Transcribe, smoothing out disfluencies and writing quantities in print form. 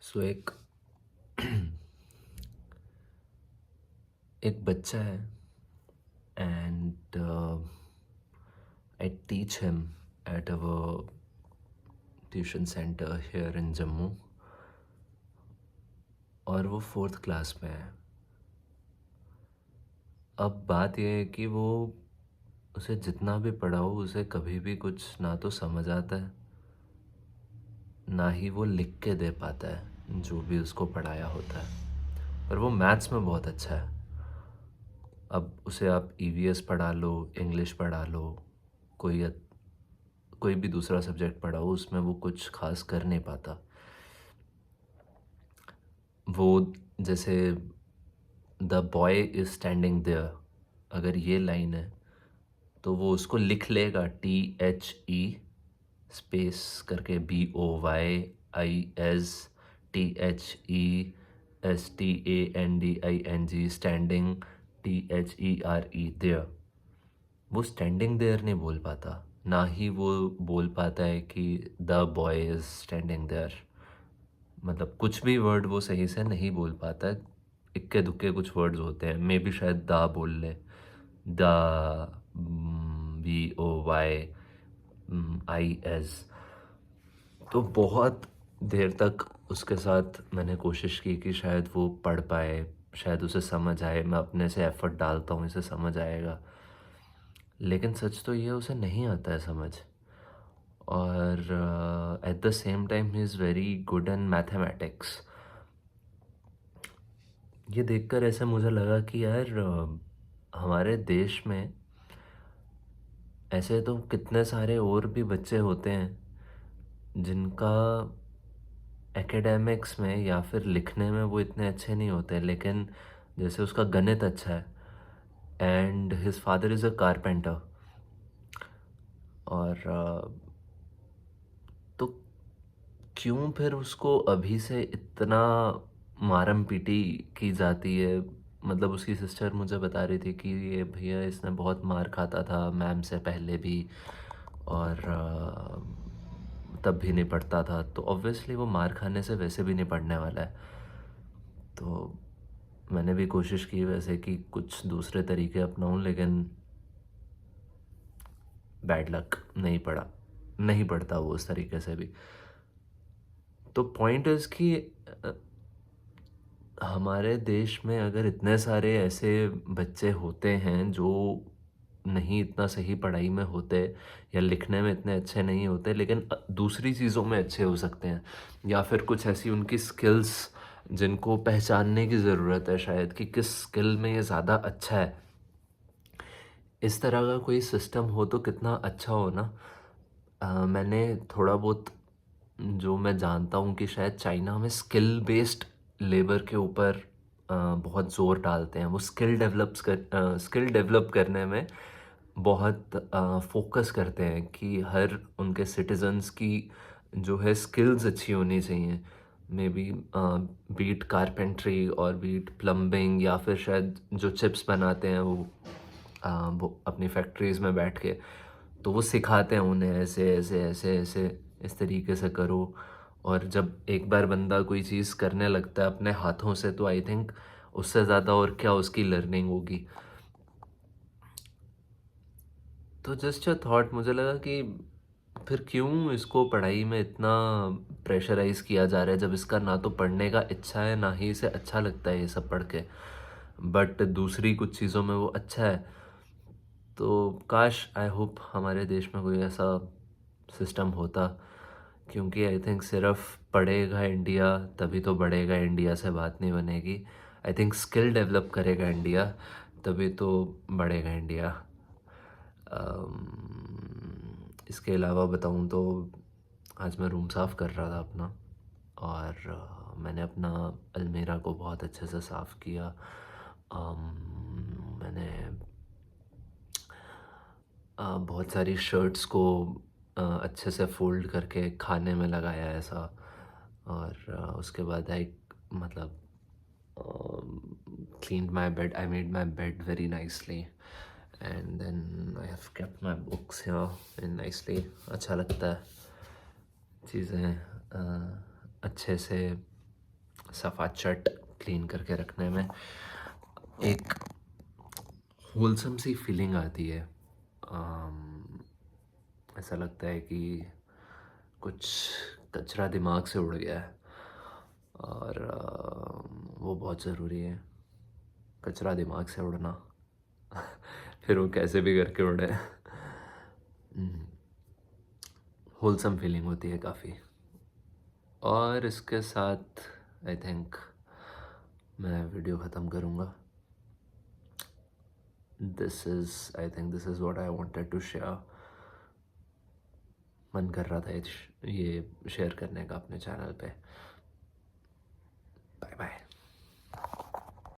सो एक बच्चा है and I teach him at our tuition centre here in Jammu और वो फोर्थ क्लास में है। अब बात यह है कि वो उसे जितना भी पढ़ाओ उसे कभी भी कुछ ना तो समझ आता है ना ही वो लिख के दे पाता है जो भी उसको पढ़ाया होता है। पर वो मैथ्स में बहुत अच्छा है। अब उसे आप ईवीएस पढ़ा लो, इंग्लिश पढ़ा लो, कोई कोई भी दूसरा सब्जेक्ट पढ़ाओ, उसमें वो कुछ खास कर नहीं पाता। वो जैसे the boy is standing there, अगर ये लाइन है तो वो उसको लिख लेगा THE स्पेस करके BOYISTHESTANDING स्टैंडिंग THERE देयर। वो स्टैंडिंग देयर नहीं बोल पाता, ना ही वो बोल पाता है कि the boy is standing there. मतलब कुछ भी वर्ड वो सही से नहीं बोल पाता है। इक्के दुक्के कुछ वर्ड्स होते हैं, मे बी शायद दा बोल ले, द, BOYIS। तो बहुत देर तक उसके साथ मैंने कोशिश की कि शायद वो पढ़ पाए, शायद उसे समझ आए, मैं अपने से एफर्ट डालता हूँ इसे समझ आएगा। लेकिन सच तो ये उसे नहीं आता है समझ। और at the same time he is very good in mathematics. ये देखकर ऐसे मुझे लगा कि यार हमारे देश में ऐसे तो कितने सारे और भी बच्चे होते हैं जिनका एकेडमिक्स में या फिर लिखने में वो इतने अच्छे नहीं होते, लेकिन जैसे उसका गणित अच्छा है and his father is a carpenter. और तो क्यों फिर उसको अभी से इतना मारम पीटी की जाती है। मतलब उसकी सिस्टर मुझे बता रही थी कि ये भैया इसने बहुत मार खाता था मैम से पहले भी, और तब भी नहीं पढ़ता था, तो ऑब्वियसली वो मार खाने से वैसे भी नहीं पढ़ने वाला है। तो मैंने भी कोशिश की वैसे कि कुछ दूसरे तरीके अपनाऊं, लेकिन बैड लक, नहीं पढ़ा, नहीं पढ़ता वो उस तरीके से भी। तो पॉइंट इज़ कि अ, हमारे देश में अगर इतने सारे ऐसे बच्चे होते हैं जो नहीं इतना सही पढ़ाई में होते या लिखने में इतने अच्छे नहीं होते, लेकिन दूसरी चीज़ों में अच्छे हो सकते हैं, या फिर कुछ ऐसी उनकी स्किल्स जिनको पहचानने की ज़रूरत है शायद कि किस स्किल में ये ज़्यादा अच्छा है, इस तरह का कोई सिस्टम हो तो कितना अच्छा हो ना। मैंने थोड़ा बहुत जो मैं जानता हूँ कि शायद चाइना में स्किल बेस्ड लेबर के ऊपर बहुत ज़ोर डालते हैं। वो स्किल डेवलप करने में बहुत फोकस करते हैं कि हर उनके सिटीजन्स की जो है स्किल्स अच्छी होनी चाहिए। मे बी बीट कारपेंट्री और बीट प्लम्बिंग, या फिर शायद जो चिप्स बनाते हैं वो अपनी फैक्ट्रीज़ में बैठ के, तो वो सिखाते हैं उन्हें ऐसे ऐसे ऐसे ऐसे इस तरीके से करो। और जब एक बार बंदा कोई चीज़ करने लगता है अपने हाथों से, तो आई थिंक उससे ज़्यादा और क्या उसकी लर्निंग होगी। तो जस्ट अ थॉट, मुझे लगा कि फिर क्यों इसको पढ़ाई में इतना प्रेशराइज़ किया जा रहा है, जब इसका ना तो पढ़ने का इच्छा है ना ही इसे अच्छा लगता है ये सब पढ़ के, बट दूसरी कुछ चीज़ों में वो अच्छा है। तो काश, आई होप हमारे देश में कोई ऐसा सिस्टम होता, क्योंकि आई थिंक सिर्फ पढ़ेगा इंडिया तभी तो बढ़ेगा इंडिया से बात नहीं बनेगी। आई थिंक स्किल डेवलप करेगा इंडिया तभी तो बढ़ेगा इंडिया। इसके अलावा बताऊँ तो आज मैं रूम साफ़ कर रहा था अपना, और मैंने अपना अलमीरा को बहुत अच्छे से साफ़ किया। मैंने बहुत सारी शर्ट्स को अच्छे से फ़ोल्ड करके खाने में लगाया ऐसा। और उसके बाद आई मतलब cleaned my bed. I made my bed very nicely, and then I have kept my books here very nicely. अच्छा लगता है चीज़ें अच्छे से सफाचट क्लीन करके रखने में एक होलसम सी फीलिंग आती है। ऐसा लगता है कि कुछ कचरा दिमाग से उड़ गया है और वो बहुत ज़रूरी है, कचरा दिमाग से उड़ना। फिर वो कैसे भी करके उड़े। होलसम फीलिंग होती है काफ़ी। और इसके साथ आई थिंक मैं वीडियो ख़त्म करूँगा। This is what I wanted to share. मन कर रहा था ये शेयर करने का अपने चैनल पे।